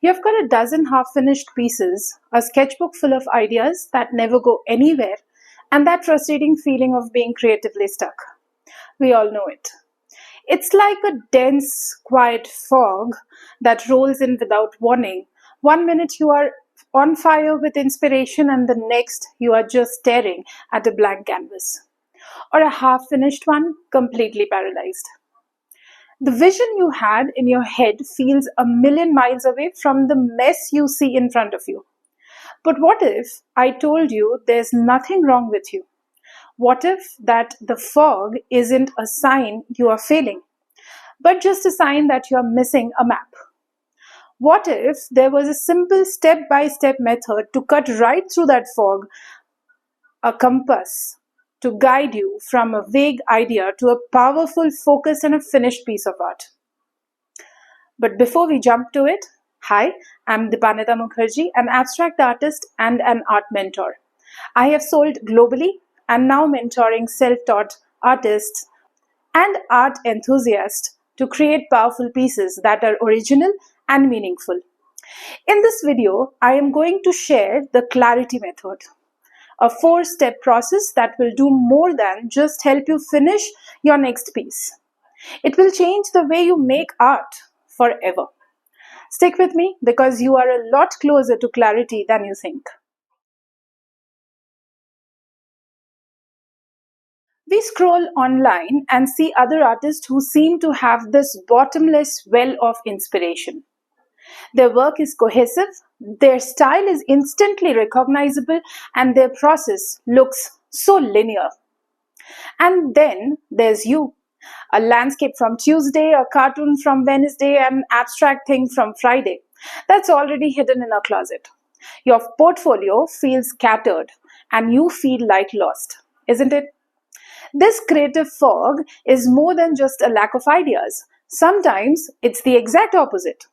You've got a dozen half-finished pieces, a sketchbook full of ideas that never go anywhere, and that frustrating feeling of being creatively stuck. We all know it. It's like a dense, quiet fog that rolls in without warning. One minute you are on fire with inspiration, and the next you are just staring at a blank canvas. Or a half finished one, completely paralyzed. The vision you had in your head feels a million miles away from the mess you see in front of you. But what if I told you there's nothing wrong with you? What if that the fog isn't a sign you are failing, but just a sign that you are missing a map? What if there was a simple step by step method to cut right through that fog, a compass to guide you from a vague idea to a powerful focus and a finished piece of art? But before we jump to it, hi, I'm Dipanita Mukherjee, an abstract artist and an art mentor. I have sold globally and now mentoring self-taught artists and art enthusiasts to create powerful pieces that are original and meaningful. In this video, I am going to share the clarity method, a 4-step process that will do more than just help you finish your next piece. It will change the way you make art forever. Stick with me because you are a lot closer to clarity than you think. We scroll online and see other artists who seem to have this bottomless well of inspiration. Their work is cohesive, their style is instantly recognizable, and their process looks so linear. And then there's you. A landscape from Tuesday, a cartoon from Wednesday, an abstract thing from Friday. That's already hidden in a closet. Your portfolio feels scattered and you feel like lost, isn't it? This creative fog is more than just a lack of ideas. Sometimes it's the exact opposite.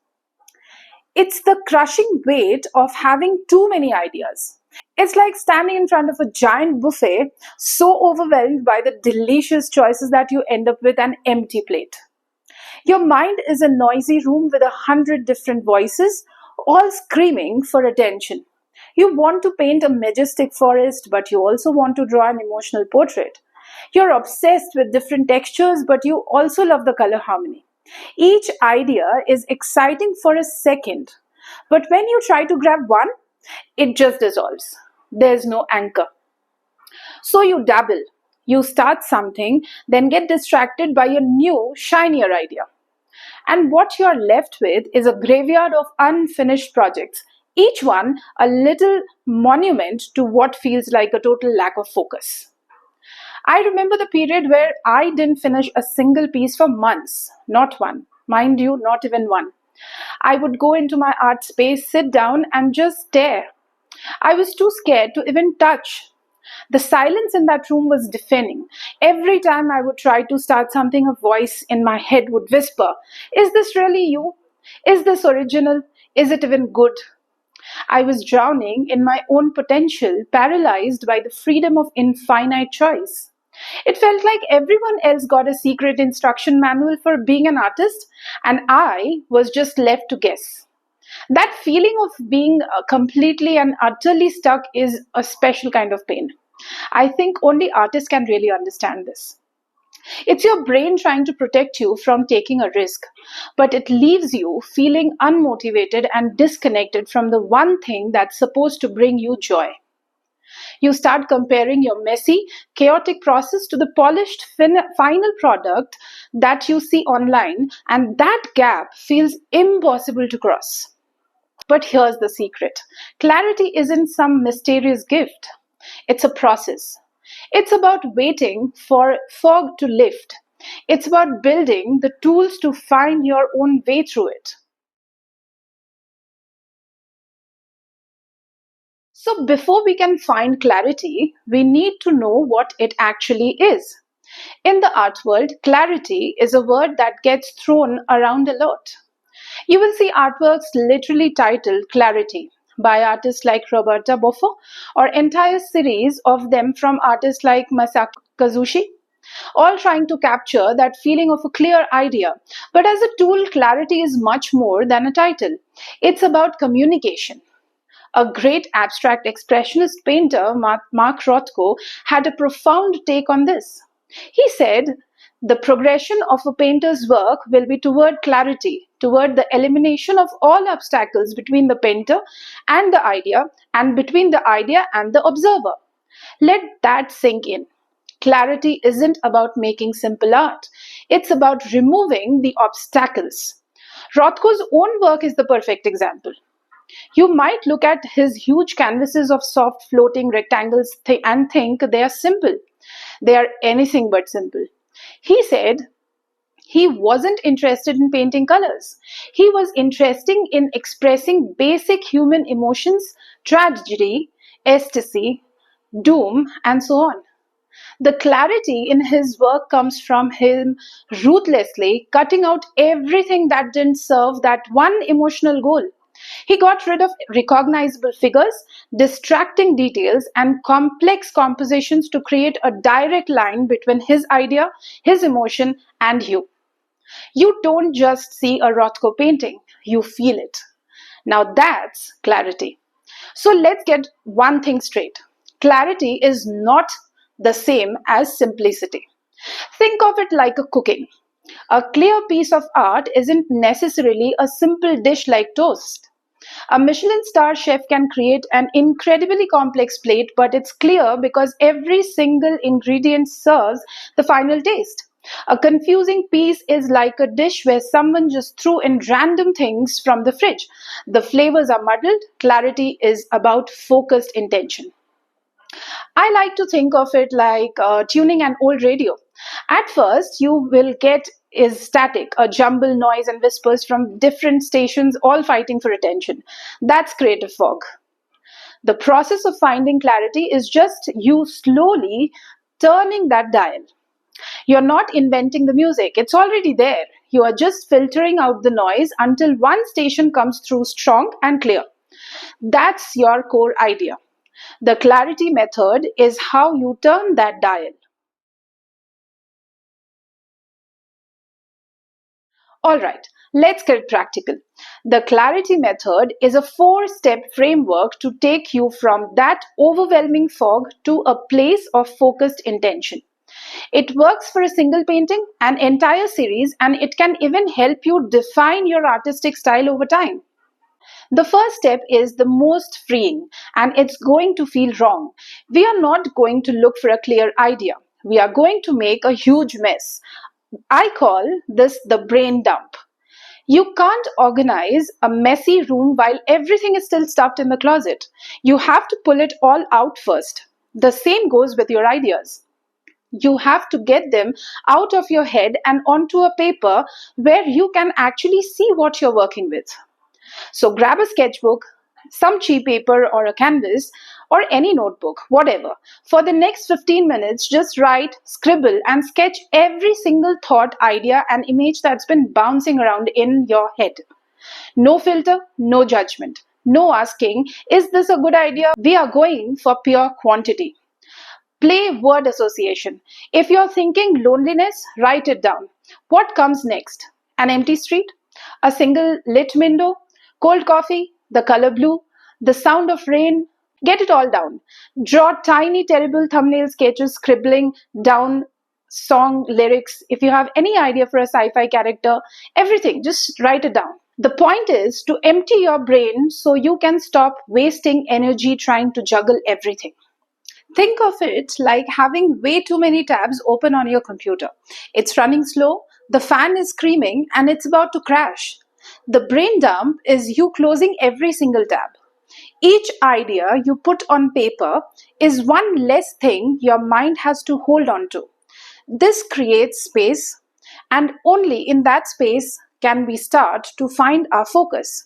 It's the crushing weight of having too many ideas. It's like standing in front of a giant buffet, so overwhelmed by the delicious choices that you end up with an empty plate. Your mind is a noisy room with 100 different voices, all screaming for attention. You want to paint a majestic forest, but you also want to draw an emotional portrait. You're obsessed with different textures, but you also love the color harmony. Each idea is exciting for a second, but when you try to grab one, it just dissolves. There's no anchor. So you dabble, you start something, then get distracted by a new, shinier idea. And what you're left with is a graveyard of unfinished projects, each one a little monument to what feels like a total lack of focus. I remember the period where I didn't finish a single piece for months. Not one. Mind you, not even one. I would go into my art space, sit down, and just stare. I was too scared to even touch. The silence in that room was deafening. Every time I would try to start something, a voice in my head would whisper, "Is this really you? Is this original? Is it even good?" I was drowning in my own potential, paralyzed by the freedom of infinite choice. It felt like everyone else got a secret instruction manual for being an artist, and I was just left to guess. That feeling of being completely and utterly stuck is a special kind of pain. I think only artists can really understand this. It's your brain trying to protect you from taking a risk, but it leaves you feeling unmotivated and disconnected from the one thing that's supposed to bring you joy. You start comparing your messy, chaotic process to the polished final product that you see online, and that gap feels impossible to cross. But here's the secret. Clarity isn't some mysterious gift. It's a process. It's about waiting for fog to lift. It's about building the tools to find your own way through it. So before we can find clarity, we need to know what it actually is. In the art world, clarity is a word that gets thrown around a lot. You will see artworks literally titled Clarity by artists like Roberta Bofo, or entire series of them from artists like Masako Kazushi. all trying to capture that feeling of a clear idea. But as a tool, clarity is much more than a title. It's about communication. A great abstract expressionist painter, Mark Rothko, had a profound take on this. He said, the progression of a painter's work will be toward clarity, toward the elimination of all obstacles between the painter and the idea, and between the idea and the observer. Let that sink in. Clarity isn't about making simple art, it's about removing the obstacles. Rothko's own work is the perfect example. You might look at his huge canvases of soft floating rectangles and think they are simple. They are anything but simple. He said he wasn't interested in painting colors. He was interested in expressing basic human emotions, tragedy, ecstasy, doom, and so on. The clarity in his work comes from him ruthlessly cutting out everything that didn't serve that one emotional goal. He got rid of recognizable figures, distracting details, and complex compositions to create a direct line between his idea, his emotion, and you. You don't just see a Rothko painting, you feel it. Now that's clarity. So let's get one thing straight. Clarity is not the same as simplicity. Think of it like a cooking. A clear piece of art isn't necessarily a simple dish like toast. A Michelin star chef can create an incredibly complex plate, but it's clear because every single ingredient serves the final taste. A confusing piece is like a dish where someone just threw in random things from the fridge. The flavors are muddled. Clarity is about focused intention. I like to think of it like tuning an old radio. At first, you will get is static, a jumble noise and whispers from different stations all fighting for attention. That's creative fog. The process of finding clarity is just you slowly turning that dial. You're not inventing the music, it's already there. You are just filtering out the noise until one station comes through strong and clear. That's your core idea. The clarity method is how you turn that dial. All right, let's get practical. The clarity method is a four-step framework to take you from that overwhelming fog to a place of focused intention. It works for a single painting, an entire series, and it can even help you define your artistic style over time. The first step is the most freeing, and it's going to feel wrong. We are not going to look for a clear idea. We are going to make a huge mess. I call this the brain dump. You can't organize a messy room while everything is still stuffed in the closet. You have to pull it all out first. The same goes with your ideas. You have to get them out of your head and onto a paper where you can actually see what you're working with. So grab a sketchbook, some cheap paper or a canvas, or any notebook, whatever. For the next 15 minutes, just write, scribble, and sketch every single thought, idea, and image that's been bouncing around in your head. No filter, no judgment. No asking, is this a good idea? We are going for pure quantity. Play word association. If you're thinking loneliness, write it down. What comes next? An empty street? A single lit window? Cold coffee? The color blue? The sound of rain? Get it all down. Draw tiny, terrible thumbnail sketches scribbling down song lyrics. If you have any idea for a sci fi character, everything, just write it down. The point is to empty your brain so you can stop wasting energy trying to juggle everything. Think of it like having way too many tabs open on your computer. It's running slow, the fan is screaming, and it's about to crash. The brain dump is you closing every single tab. Each idea you put on paper is one less thing your mind has to hold on to. This creates space, and only in that space can we start to find our focus.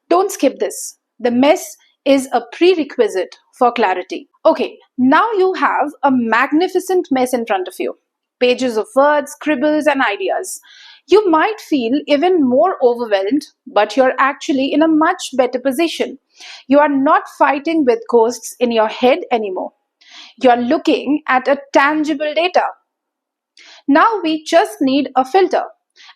Don't skip this. The mess is a prerequisite for clarity. Okay, now you have a magnificent mess in front of you. Pages of words, scribbles, and ideas. You might feel even more overwhelmed, but you're actually in a much better position. You are not fighting with ghosts in your head anymore. You're looking at a tangible data. Now we just need a filter.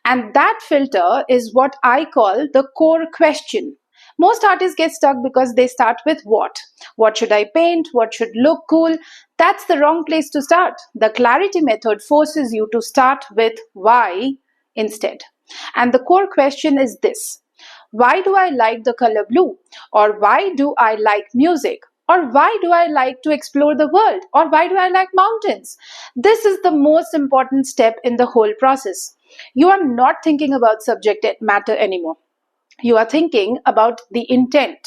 And that filter is what I call the core question. Most artists get stuck because they start with what? What should I paint? What should look cool? That's the wrong place to start. The clarity method forces you to start with why instead. And the core question is this: why do I like the color blue? Or why do I like music? Or why do I like to explore the world? Or why do I like mountains? This is the most important step in the whole process. You are not thinking about subject matter anymore. You are thinking about the intent.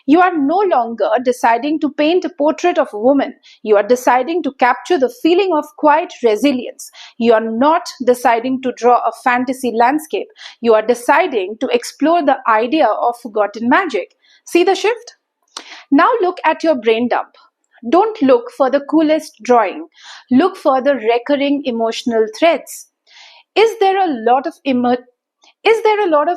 You are no longer deciding to paint a portrait of a woman. You are deciding to capture the feeling of quiet resilience. You are not deciding to draw a fantasy landscape. You are deciding to explore the idea of forgotten magic. See the shift? Now look at your brain dump. Don't look for the coolest drawing. Look for the recurring emotional threads. Is there a lot of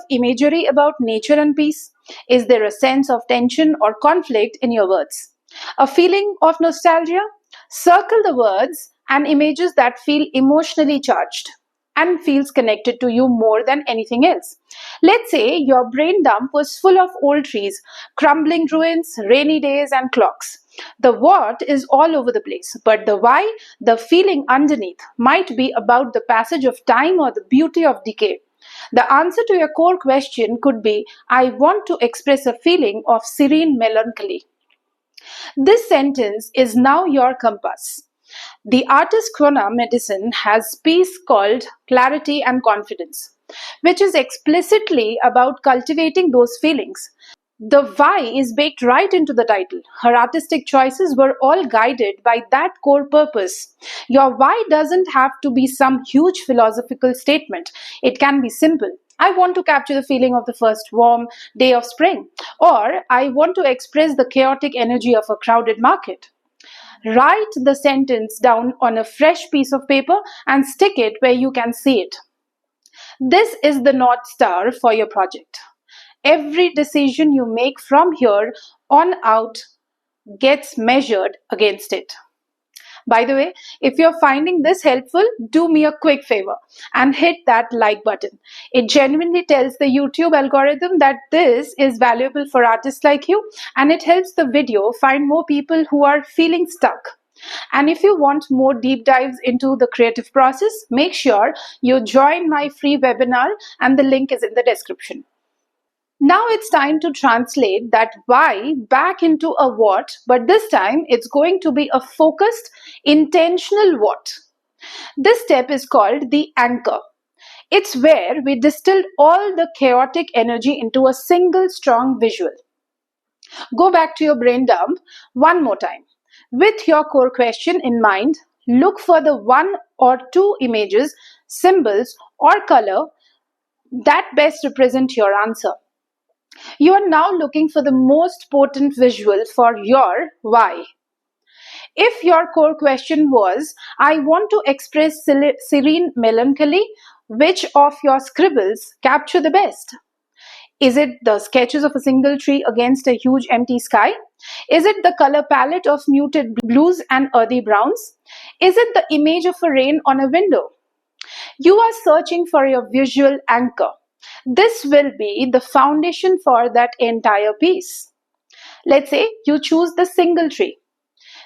imagery about nature and peace? Is there a sense of tension or conflict in your words? A feeling of nostalgia? Circle the words and images that feel emotionally charged and feels connected to you more than anything else. Let's say your brain dump was full of old trees, crumbling ruins, rainy days, and clocks. The what is all over the place, but the why, the feeling underneath, might be about the passage of time or the beauty of decay. The answer to your core question could be: I want to express a feeling of serene melancholy. This sentence is now your compass. The artist Krona medicine has a piece called Clarity and Confidence, which is explicitly about cultivating those feelings. The why is baked right into the title. Her artistic choices were all guided by that core purpose. Your why doesn't have to be some huge philosophical statement. It can be simple. I want to capture the feeling of the first warm day of spring. Or I want to express the chaotic energy of a crowded market. Write the sentence down on a fresh piece of paper and stick it where you can see it. This is the North Star for your project. Every decision you make from here on out gets measured against it. By the way, if you're finding this helpful, do me a quick favor and hit that like button. It genuinely tells the YouTube algorithm that this is valuable for artists like you, and it helps the video find more people who are feeling stuck. And if you want more deep dives into the creative process, make sure you join my free webinar, and the link is in the description. Now it's time to translate that why back into a what, but this time it's going to be a focused, intentional what. This step is called the anchor. It's where we distilled all the chaotic energy into a single strong visual. Go back to your brain dump one more time. With your core question in mind, look for the one or two images, symbols, or color that best represent your answer. You are now looking for the most potent visual for your why. If your core question was, I want to express serene melancholy, which of your scribbles capture the best? Is it the sketches of a single tree against a huge empty sky? Is it the color palette of muted blues and earthy browns? Is it the image of a rain on a window? You are searching for your visual anchor. This will be the foundation for that entire piece. Let's say you choose the single tree.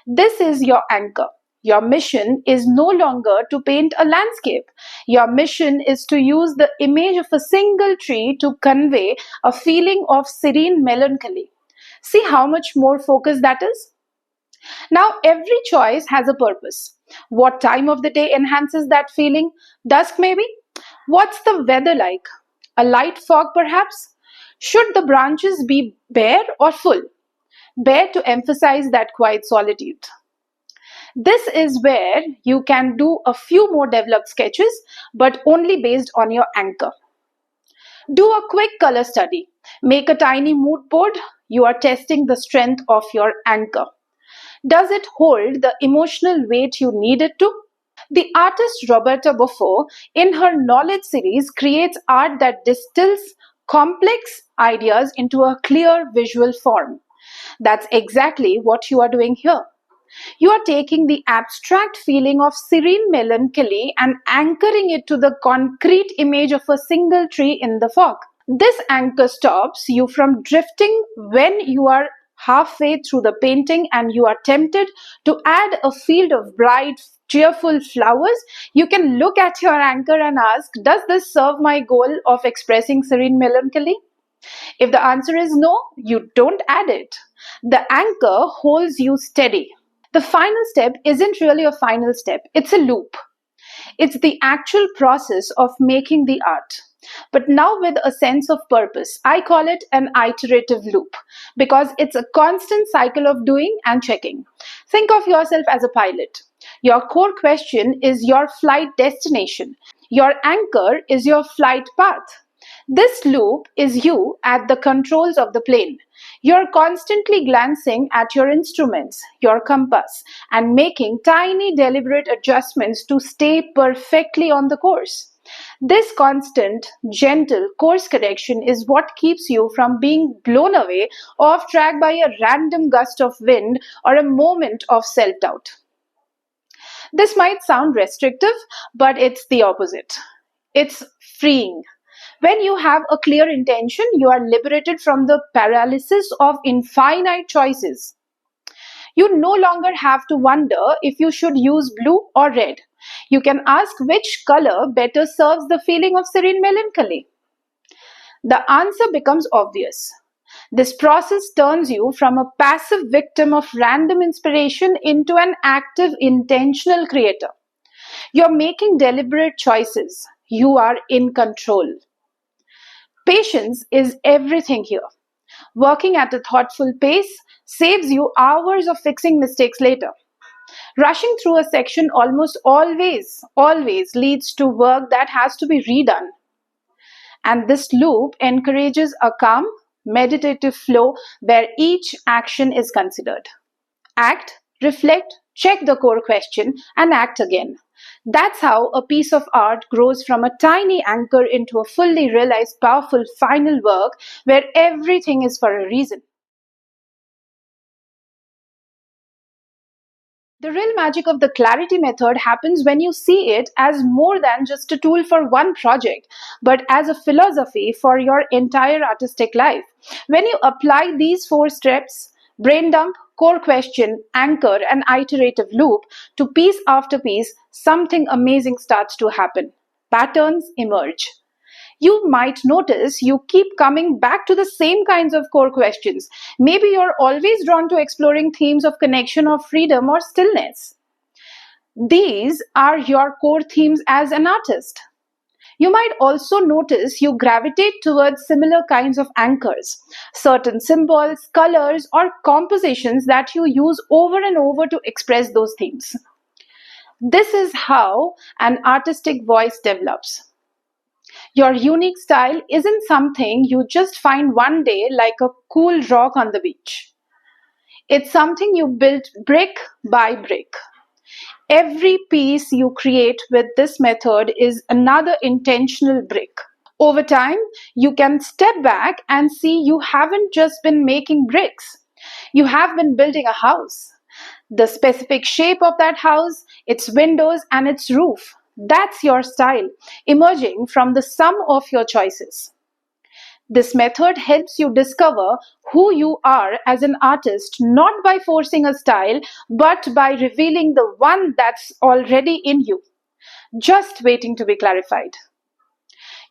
This is your anchor. Your mission is no longer to paint a landscape. Your mission is to use the image of a single tree to convey a feeling of serene melancholy. See how much more focused that is? Now, every choice has a purpose. What time of the day enhances that feeling? Dusk, maybe? What's the weather like? A light fog, perhaps? Should the branches be bare or full? Bare to emphasize that quiet solitude. This is where you can do a few more developed sketches, but only based on your anchor. Do a quick color study. Make a tiny mood board. You are testing the strength of your anchor. Does it hold the emotional weight you need it to? The artist Roberta Buffo, in her Knowledge series, creates art that distills complex ideas into a clear visual form. That's exactly what you are doing here. You are taking the abstract feeling of serene melancholy and anchoring it to the concrete image of a single tree in the fog. This anchor stops you from drifting when you are halfway through the painting and you are tempted to add a field of bright, cheerful flowers. You can look at your anchor and ask, does this serve my goal of expressing serene melancholy? If the answer is no, you don't add it. The anchor holds you steady. The final step isn't really a final step, it's a loop. It's the actual process of making the art. But now with a sense of purpose. I call it an iterative loop because it's a constant cycle of doing and checking. Think of yourself as a pilot. Your core question is your flight destination. Your anchor is your flight path. This loop is you at the controls of the plane. You're constantly glancing at your instruments, your compass, and making tiny deliberate adjustments to stay perfectly on the course. This constant, gentle course correction is what keeps you from being blown away off track by a random gust of wind or a moment of self doubt. This might sound restrictive, but it's the opposite. It's freeing. When you have a clear intention, you are liberated from the paralysis of infinite choices. You no longer have to wonder if you should use blue or red. You can ask which color better serves the feeling of serene melancholy. The answer becomes obvious. This process turns you from a passive victim of random inspiration into an active, intentional creator. You're making deliberate choices. You are in control. Patience is everything here. Working at a thoughtful pace saves you hours of fixing mistakes later. Rushing through a section almost always leads to work that has to be redone. And this loop encourages a calm, meditative flow where each action is considered. Act, reflect, check the core question, and act again. That's how a piece of art grows from a tiny anchor into a fully realized, powerful final work where everything is for a reason. The real magic of the clarity method happens when you see it as more than just a tool for one project, but as a philosophy for your entire artistic life. When you apply these four steps, brain dump, core question, anchor, and iterative loop, to piece after piece, something amazing starts to happen. Patterns emerge. You might notice you keep coming back to the same kinds of core questions. Maybe you're always drawn to exploring themes of connection or freedom or stillness. These are your core themes as an artist. You might also notice you gravitate towards similar kinds of anchors, certain symbols, colors, or compositions that you use over and over to express those themes. This is how an artistic voice develops. Your unique style isn't something you just find one day like a cool rock on the beach. It's something you build brick by brick. Every piece you create with this method is another intentional brick. Over time, you can step back and see you haven't just been making bricks. You have been building a house. The specific shape of that house, its windows, and its roof. That's your style, emerging from the sum of your choices. This method helps you discover who you are as an artist, not by forcing a style, but by revealing the one that's already in you, just waiting to be clarified.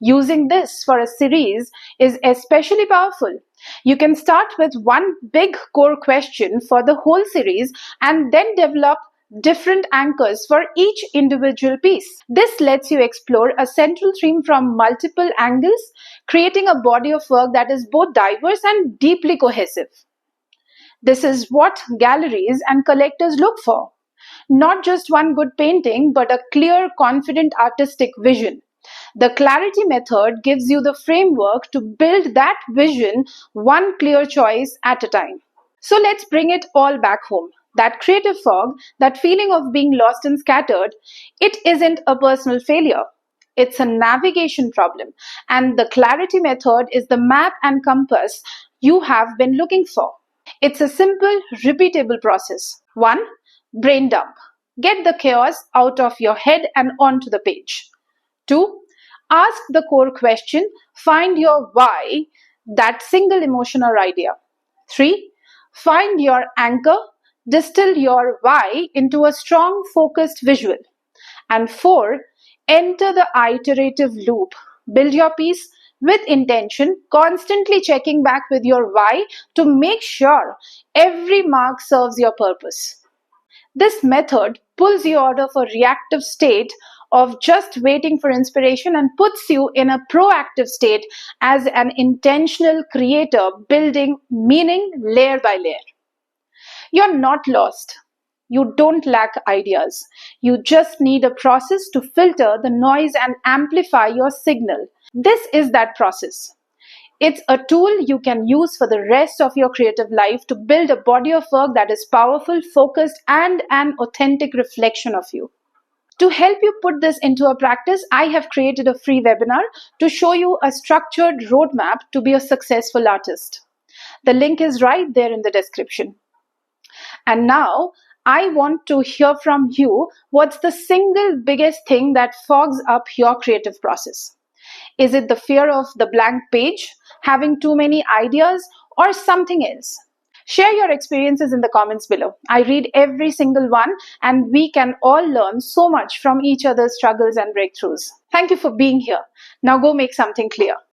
Using this for a series is especially powerful. You can start with one big core question for the whole series and then develop different anchors for each individual piece. This lets you explore a central theme from multiple angles, creating a body of work that is both diverse and deeply cohesive. This is what galleries and collectors look for. Not just one good painting, but a clear, confident artistic vision. The clarity method gives you the framework to build that vision one clear choice at a time. So let's bring it all back home. That creative fog, that feeling of being lost and scattered, it isn't a personal failure. It's a navigation problem. And the clarity method is the map and compass you have been looking for. It's a simple, repeatable process. 1. brain dump. Get the chaos out of your head and onto the page. 2. Ask the core question. Find your why, that single emotion or idea. 3. Find your anchor. Distill your why into a strong, focused visual. And 4. Enter the iterative loop. Build your piece with intention, constantly checking back with your why to make sure every mark serves your purpose. This method pulls you out of a reactive state of just waiting for inspiration and puts you in a proactive state as an intentional creator, building meaning layer by layer. You're not lost. You don't lack ideas. You just need a process to filter the noise and amplify your signal. This is that process. It's a tool you can use for the rest of your creative life to build a body of work that is powerful, focused, and an authentic reflection of you. To help you put this into a practice, I have created a free webinar to show you a structured roadmap to be a successful artist. The link is right there in the description. And now, I want to hear from you. What's the single biggest thing that fogs up your creative process? Is it the fear of the blank page, having too many ideas, or something else? Share your experiences in the comments below. I read every single one, and we can all learn so much from each other's struggles and breakthroughs. Thank you for being here. Now go make something clear.